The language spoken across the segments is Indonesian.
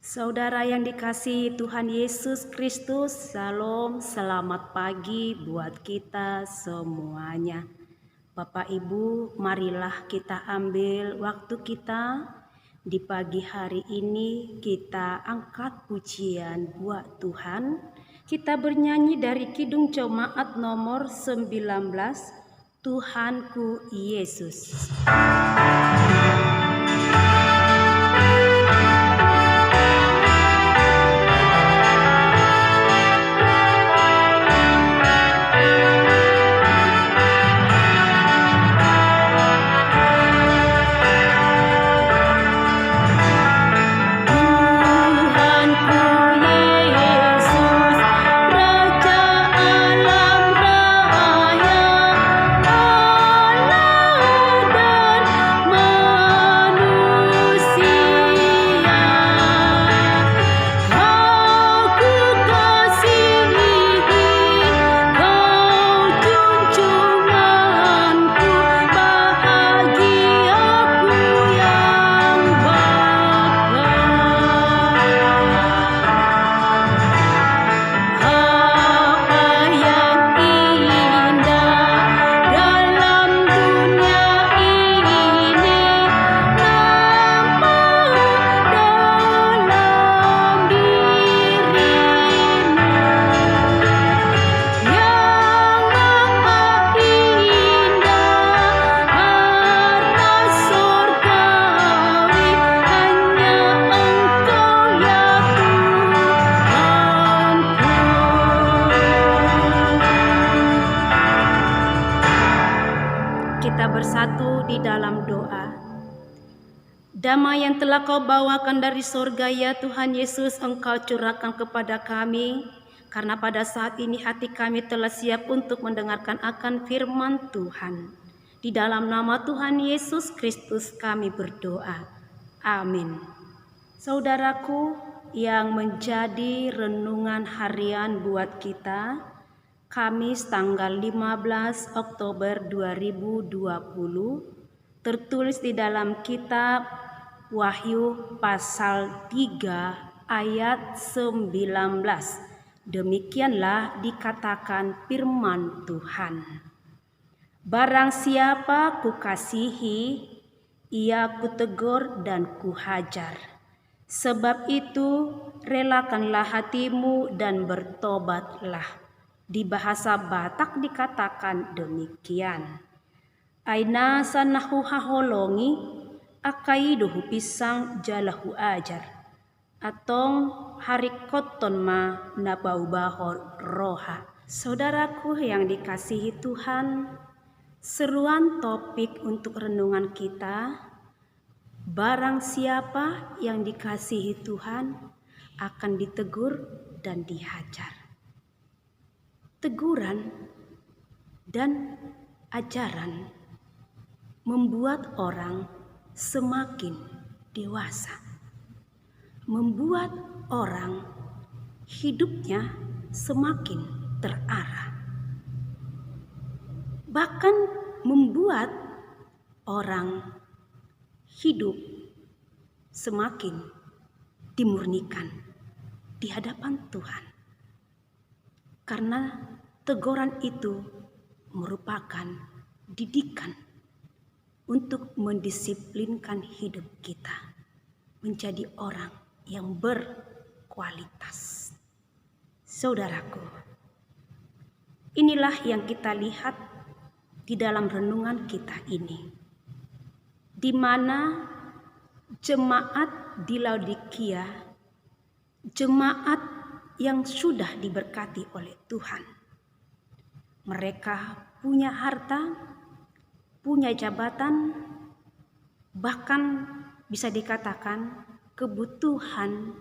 Saudara yang dikasihi Tuhan Yesus Kristus, Shalom, selamat pagi buat kita semuanya. Bapak Ibu, marilah kita ambil waktu kita di pagi hari ini, kita angkat pujian buat Tuhan. Kita bernyanyi dari Kidung Jemaat nomor 19, Tuhanku Yesus. Bersatu di dalam doa. Damai yang telah Kau bawakan dari sorga ya Tuhan Yesus, Engkau curahkan kepada kami, karena pada saat ini hati kami telah siap untuk mendengarkan akan firman Tuhan. Di dalam nama Tuhan Yesus Kristus kami berdoa. Amin. Saudaraku, yang menjadi renungan harian buat kita, Kamis tanggal 15 Oktober 2020, tertulis di dalam kitab Wahyu pasal 3 ayat 19. Demikianlah dikatakan firman Tuhan. Barang siapa kukasihi, ia kutegur dan kuhajar. Sebab itu relakanlah hatimu dan bertobatlah. Di bahasa Batak dikatakan demikian. Aina sanahu haholongi akaiduhu pisang jalahu ajar. Atong harikoton ma nabau bahor roha. Saudaraku yang dikasihi Tuhan, seruan topik untuk renungan kita, barang siapa yang dikasihi Tuhan akan ditegur dan dihajar. Teguran dan ajaran membuat orang semakin dewasa, membuat orang hidupnya semakin terarah, bahkan membuat orang hidup semakin dimurnikan di hadapan Tuhan. Karena teguran itu merupakan didikan untuk mendisiplinkan hidup kita menjadi orang yang berkualitas. Saudaraku, inilah yang kita lihat di dalam renungan kita ini, di mana jemaat di Laodikia, jemaat yang sudah diberkati oleh Tuhan. Mereka punya harta, punya jabatan, bahkan bisa dikatakan kebutuhan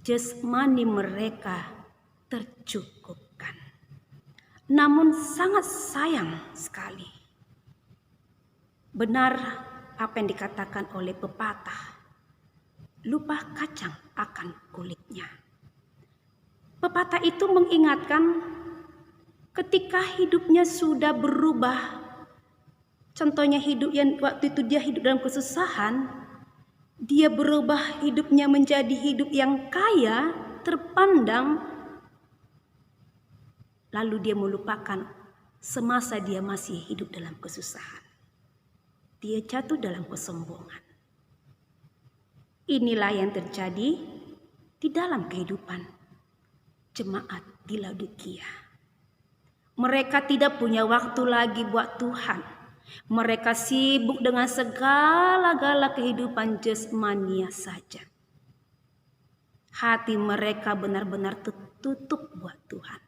jasmani mereka tercukupkan. Namun sangat sayang sekali. Benar apa yang dikatakan oleh pepatah, lupa kacang akan kulitnya. Pepatah itu mengingatkan ketika hidupnya sudah berubah. Contohnya hidup yang waktu itu dia hidup dalam kesusahan, Dia berubah hidupnya menjadi hidup yang kaya, terpandang, lalu dia melupakan semasa dia masih hidup dalam kesusahan. Dia jatuh dalam kesombongan. Inilah yang terjadi di dalam kehidupan jemaat di Laodikia. Mereka tidak punya waktu lagi buat Tuhan. Mereka sibuk dengan segala-gala kehidupan jasmania saja. Hati mereka benar-benar tertutup buat Tuhan.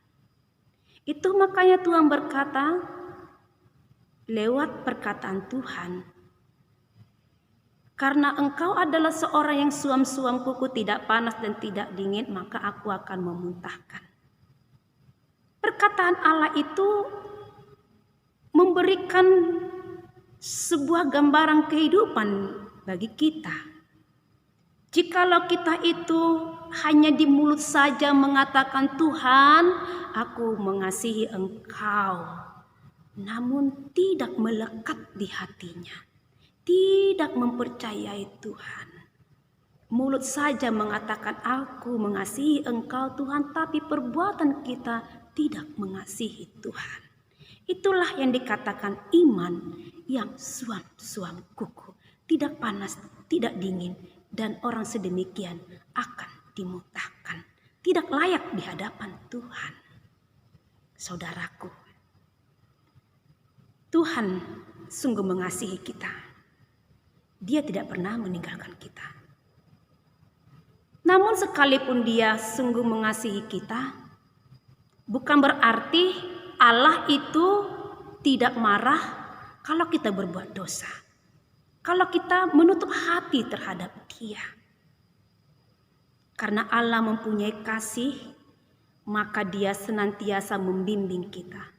Itu makanya Tuhan berkata lewat perkataan Tuhan, karena engkau adalah seorang yang suam-suam kuku, tidak panas dan tidak dingin, maka aku akan memuntahkan. Perkataan Allah itu memberikan sebuah gambaran kehidupan bagi kita. Jikalau kita itu hanya di mulut saja mengatakan, Tuhan, aku mengasihi engkau, namun tidak melekat di hatinya, tidak mempercayai Tuhan. Mulut saja mengatakan, aku mengasihi engkau Tuhan, tapi perbuatan kita tidak mengasihi Tuhan. Itulah yang dikatakan iman yang suam-suam kuku, tidak panas, tidak dingin, dan orang sedemikian akan dimutahkan, tidak layak di hadapan Tuhan. Saudaraku, Tuhan sungguh mengasihi kita. Dia tidak pernah meninggalkan kita. Namun sekalipun Dia sungguh mengasihi kita, bukan berarti Allah itu tidak marah kalau kita berbuat dosa, kalau kita menutup hati terhadap Dia. Karena Allah mempunyai kasih, maka Dia senantiasa membimbing kita.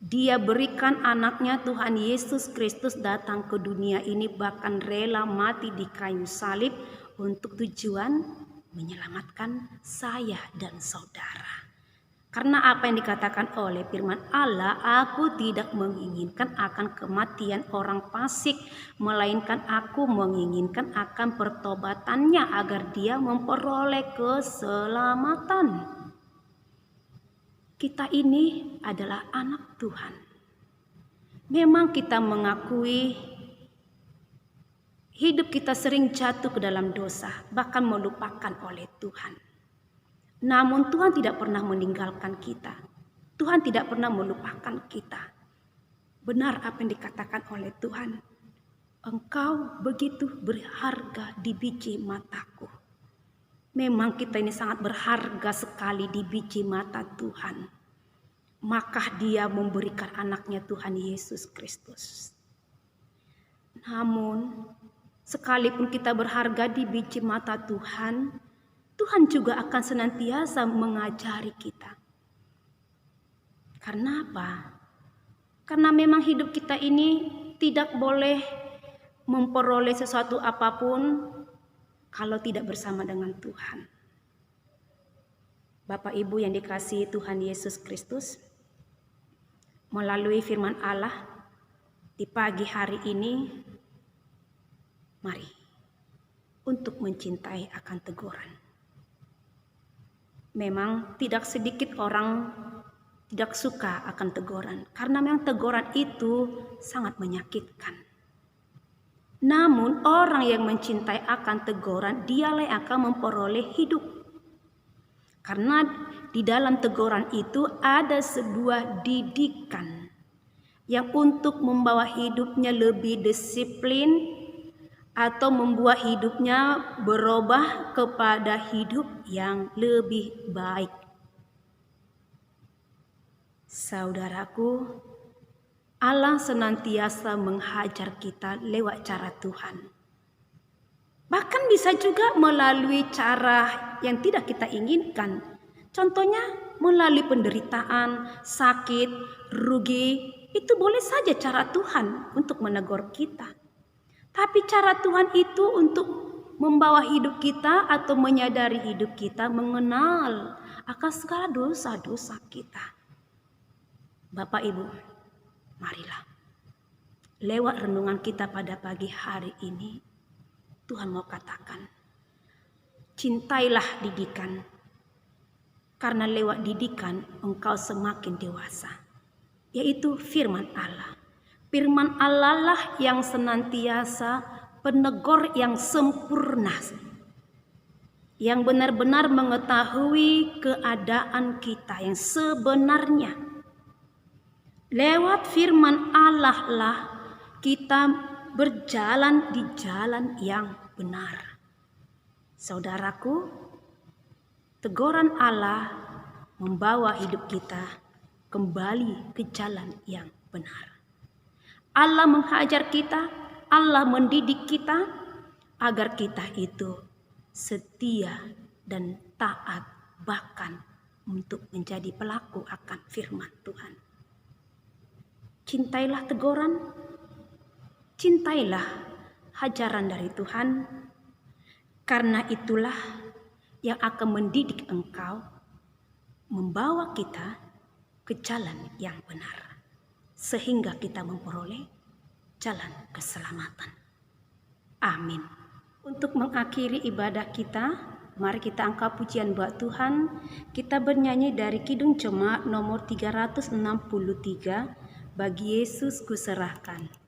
Dia berikan anaknya Tuhan Yesus Kristus datang ke dunia ini, bahkan rela mati di kayu salib untuk tujuan menyelamatkan saya dan saudara. Karena apa yang dikatakan oleh firman Allah, aku tidak menginginkan akan kematian orang fasik, melainkan aku menginginkan akan pertobatannya agar dia memperoleh keselamatan. Kita ini adalah anak Tuhan. Memang kita mengakui hidup kita sering jatuh ke dalam dosa, bahkan melupakan oleh Tuhan. Namun Tuhan tidak pernah meninggalkan kita. Tuhan tidak pernah melupakan kita. Benar apa yang dikatakan oleh Tuhan. Engkau begitu berharga di biji mataku. Memang kita ini sangat berharga sekali di biji mata Tuhan. Maka Dia memberikan anaknya Tuhan Yesus Kristus. Namun sekalipun kita berharga di biji mata Tuhan, Tuhan juga akan senantiasa mengajari kita. Karena apa? Karena memang hidup kita ini tidak boleh memperoleh sesuatu apapun kalau tidak bersama dengan Tuhan. Bapak Ibu yang dikasihi Tuhan Yesus Kristus, melalui firman Allah di pagi hari ini, mari untuk mencintai akan teguran. Memang tidak sedikit orang tidak suka akan teguran, karena memang teguran itu sangat menyakitkan. Namun orang yang mencintai akan teguran, dialah yang akan memperoleh hidup. Karena di dalam teguran itu ada sebuah didikan yang untuk membawa hidupnya lebih disiplin, atau membuat hidupnya berubah kepada hidup yang lebih baik. Saudaraku, Allah senantiasa menghajar kita lewat cara Tuhan. Bahkan bisa juga melalui cara yang tidak kita inginkan. Contohnya melalui penderitaan, sakit, rugi. Itu boleh saja cara Tuhan untuk menegur kita. Tapi cara Tuhan itu untuk membawa hidup kita atau menyadari hidup kita, mengenal akan segala dosa-dosa kita. Bapak Ibu, marilah lewat renungan kita pada pagi hari ini, Tuhan mau katakan, cintailah didikan, karena lewat didikan engkau semakin dewasa. Yaitu firman Allah. Firman Allah lah yang senantiasa penegur yang sempurna, yang benar-benar mengetahui keadaan kita yang sebenarnya. Lewat firman Allah lah kita berjalan di jalan yang benar. Saudaraku, teguran Allah membawa hidup kita kembali ke jalan yang benar. Allah menghajar kita, Allah mendidik kita agar kita itu setia dan taat, bahkan untuk menjadi pelaku akan firman Tuhan. Cintailah teguran, cintailah hajaran dari Tuhan, karena itulah yang akan mendidik engkau, membawa kita ke jalan yang benar, sehingga kita memperoleh jalan keselamatan. Amin. Untuk mengakhiri ibadah kita, mari kita angkat pujian buat Tuhan. Kita bernyanyi dari Kidung Jemaat nomor 363, Bagi Yesus Kuserahkan.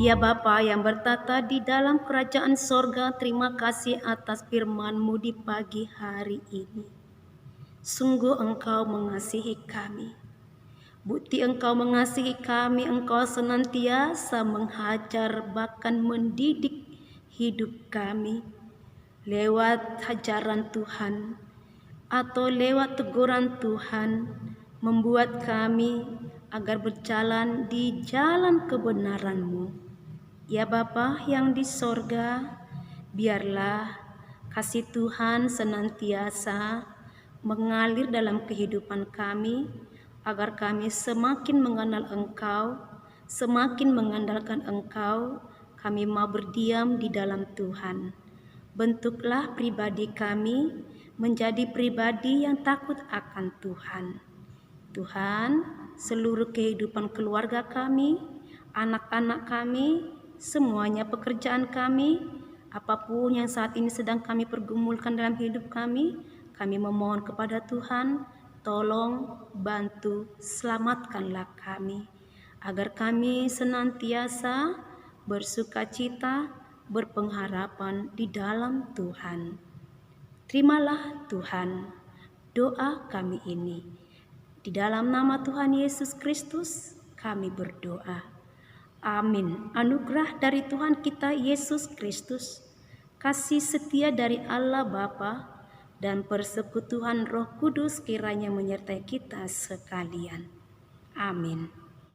Ya Bapa yang bertata di dalam kerajaan sorga, terima kasih atas firman-Mu di pagi hari ini. Sungguh Engkau mengasihi kami. Bukti Engkau mengasihi kami, Engkau senantiasa menghajar bahkan mendidik hidup kami. Lewat hajaran Tuhan atau lewat teguran Tuhan, membuat kami agar berjalan di jalan kebenaran-Mu. Ya Bapa yang di sorga, biarlah kasih Tuhan senantiasa mengalir dalam kehidupan kami, agar kami semakin mengenal Engkau, semakin mengandalkan Engkau, kami mau berdiam di dalam Tuhan. Bentuklah pribadi kami menjadi pribadi yang takut akan Tuhan. Tuhan, seluruh kehidupan keluarga kami, anak-anak kami, semuanya pekerjaan kami, apapun yang saat ini sedang kami pergumulkan dalam hidup kami memohon kepada Tuhan, tolong, bantu, selamatkanlah kami, agar kami senantiasa bersukacita, berpengharapan di dalam Tuhan. Terimalah Tuhan doa kami ini. Di dalam nama Tuhan Yesus Kristus kami berdoa. Amin. Anugerah dari Tuhan kita Yesus Kristus, kasih setia dari Allah Bapa, dan persekutuan Roh Kudus kiranya menyertai kita sekalian. Amin.